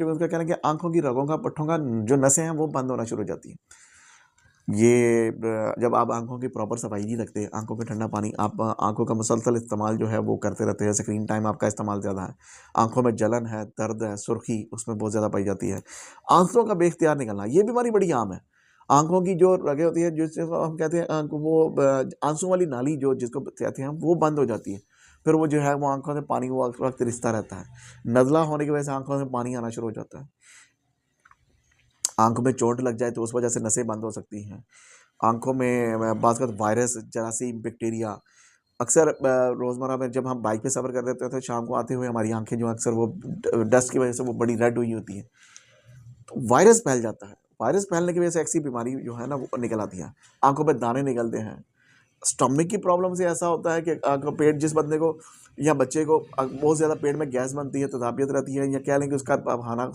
उनका कहना है कि आँखों की रगों का, पट्ठों का जो नसें हैं वो बंद होना शुरू हो जाती हैं। ये जब आप आँखों की प्रॉपर सफाई नहीं रखते, आँखों पे ठंडा पानी, आप आँखों का मुसलसल इस्तेमाल जो है वो करते रहते हैं, स्क्रीन टाइम आपका इस्तेमाल ज़्यादा है, आँखों में जलन है, दर्द है, सुर्खी उसमें बहुत ज़्यादा पाई जाती है। आँसुओं का बेइख्तियार निकलना, ये बीमारी बड़ी आम है। आँखों की जो रगें होती हैं, जिसको हम कहते हैं वो आँसू वाली नाली जो जिसको कहते हैं, वो बंद हो जाती है। फिर वो जो है वो आँखों से पानी वो वक़्त रिसता रहता है। नज़ला होने की वजह से आँखों से पानी आना शुरू हो जाता है। आँख में चोट लग जाए तो उस वजह से नसें बंद हो सकती हैं। आँखों में बाज़ वक़्त वायरस, जरासीम, बैक्टीरिया अक्सर रोज़मर्रा में जब हम बाइक पे सफ़र कर रहे होते हैं तो शाम को आते हुए हमारी आँखें जो अक्सर वो डस्ट की वजह से वो बड़ी रेड हुई होती हैं। तो वायरस फैल जाता है। वायरस फैलने की वजह से ऐसी बीमारी जो है ना वो निकल आती है। आँखों पे दाने निकलते हैं। स्टमक की प्रॉब्लम से ऐसा होता है कि पेट जिस बंदे को या बच्चे को बहुत ज़्यादा पेट में गैस बनती है, तेज़ाबियत रहती है, या कह लें कि उसका खाना